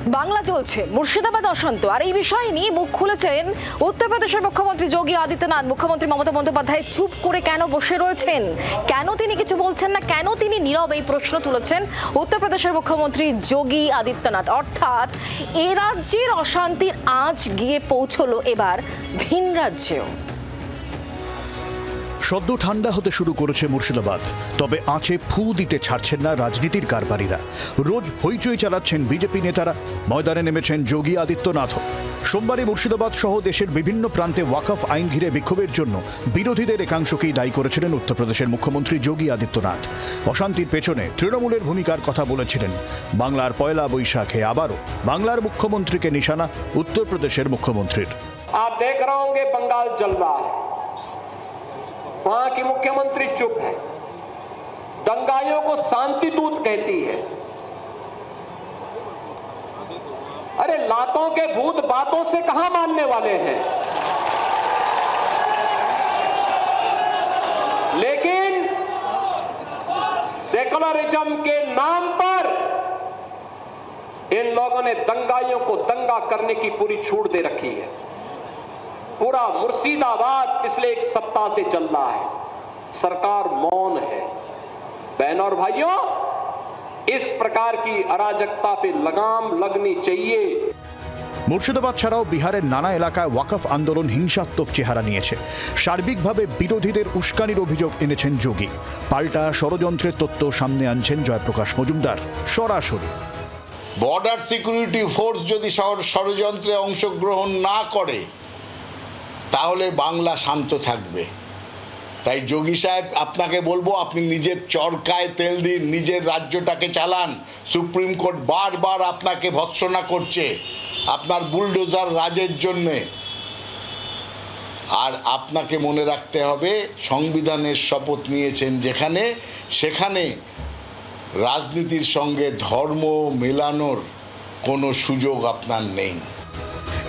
বাংলা চলছে, মুর্শিদাবাদ অশান্ত, আর এই বিষয় নিয়ে মুখ খুলেছেন উত্তরপ্রদেশের মুখ্যমন্ত্রী যোগী আদিত্যনাথ। মুখ্যমন্ত্রী মমতা বন্দ্যোপাধ্যায় চুপ করে কেন বসে রয়েছেন, কেন তিনি কিছু বলছেন না, কেন তিনি নীরব, এই প্রশ্ন তুলেছেন উত্তরপ্রদেশের মুখ্যমন্ত্রী যোগী আদিত্যনাথ। অর্থাৎ এ রাজ্যের অশান্তির আঁচ গিয়ে পৌঁছলো এবার ভিন রাজ্যেও। সদ্য ঠান্ডা হতে শুরু করেছে মুর্শিদাবাদ, তবে আঁচে ফু দিতে ছাড়ছেন না রাজনীতির কারবারিরা। রোজ হইচই চালাচ্ছেন বিজেপি নেতারা, ময়দানে নেমেছেন যোগী আদিত্যনাথ। সোমবারে মুর্শিদাবাদ সহ দেশের বিভিন্ন প্রান্তে ওয়াকফ আইন ঘিরে বিক্ষোভের জন্য বিরোধীদের একাংশকেই দায়ী করেছিলেন উত্তরপ্রদেশের মুখ্যমন্ত্রী যোগী আদিত্যনাথ। অশান্তির পেছনে তৃণমূলের ভূমিকার কথা বলেছিলেন। বাংলার পয়লা বৈশাখে আবারও বাংলার মুখ্যমন্ত্রীকে নিশানা উত্তরপ্রদেশের মুখ্যমন্ত্রীর। आप देख रहे होंगे बंगाल जल रहा है, वहां की मुख्यमंत्री चुप है, दंगाइयों को शांति दूत कहती है। अरे लातों के भूत बातों से कहां मानने वाले हैं, लेकिन सेकुलरिज्म के नाम पर इन लोगों ने दंगाइयों को दंगा करने की पूरी छूट दे रखी है। पूरा मुर्शिदाबाद पिछले एक सप्ताह से चल रहा है, सरकार मौन है। बहनों और भाइयों, इस प्रकार की अराजकता पे लगाम लगनी चाहिए। মুর্শিদাবাদ ছাড়াও বিহারের নানা এলাকায় ওয়াকফ আন্দোলন হিংসাত্মক চেহারা নিয়েছে। সার্বিকভাবে বিরোধীদের উস্কানির অভিযোগ এনেছেন যোগী। পাল্টা ষড়যন্ত্রের তত্ত্ব সামনে আনছেন জয়প্রকাশ মজুমদার সরাসরি। বর্ডার সিকিউরিটি ফোর্স যদি ষড়যন্ত্রে অংশগ্রহণ না করে তাহলে বাংলা শান্ত থাকবে। তাই যোগী সাহেব, আপনাকে বলবো, আপনি নিজের চরকায় তেল দিন, নিজের রাজ্যটাকে চালান। সুপ্রিম কোর্ট বারবার আপনাকে ভৎসনা করছে আপনার বুলডোজার রাজের জন্যে। আর আপনাকে মনে রাখতে হবে, সংবিধানের শপথ নিয়েছেন যেখানে, সেখানে রাজনীতির সঙ্গে ধর্ম মেলানোর কোনো সুযোগ আপনার নেই।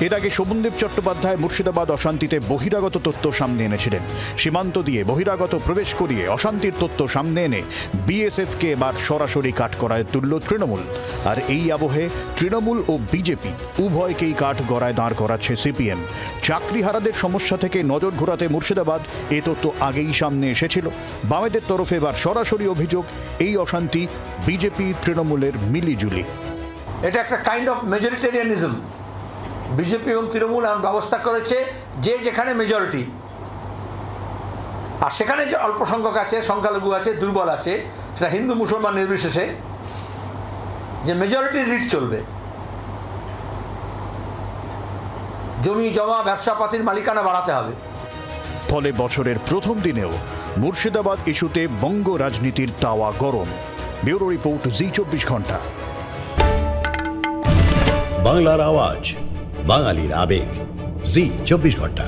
এর আগে শোভনদেব চট্টোপাধ্যায় মুর্শিদাবাদ অশান্তিতে বহিরাগত তত্ত্ব সামনে এনেছিলেন। সীমান্ত দিয়ে বহিরাগত প্রবেশ করিয়ে অশান্তির তত্ত্ব সামনে এনে বিএসএফকে এবার সরাসরি কাঠগড়ায় তুলল তৃণমূল। আর এই আবহে তৃণমূল ও বিজেপি উভয়কেই কাঠগড়ায় দাঁড় করাচ্ছে সিপিএম। চাকরিহারাদের সমস্যা থেকে নজর ঘোরাতে মুর্শিদাবাদ এ তত্ত্ব আগেই সামনে এসেছিল। বামেদের তরফে এবার সরাসরি অভিযোগ, এই অশান্তি বিজেপি তৃণমূলের মিলিজুলি। এটা একটা কাইন্ড অফ মেজরিটেরিয়ানিজম। বিজেপি এবং তৃণমূল এমন ব্যবস্থা করেছে যে যেখানে মেজরিটি, আর সেখানে যে অল্প সংখ্যক আছে, সংখ্যালঘু আছে, দুর্বল আছে, সেটা হিন্দু মুসলমান নির্বিশেষে, যে মেজরিটি রিট চলবে। জমি জমা ব্যবসাপাতির মালিকানা বাড়াতে হবে। ফলে বছরের প্রথম দিনেও মুর্শিদাবাদ ইস্যুতে বঙ্গ রাজনীতির তাওয়া গরম। ব্যুরো রিপোর্ট, জি24 ঘন্টা। বাংলার আওয়াজ, বাঙালির আবেগ, জি24 ঘন্টা।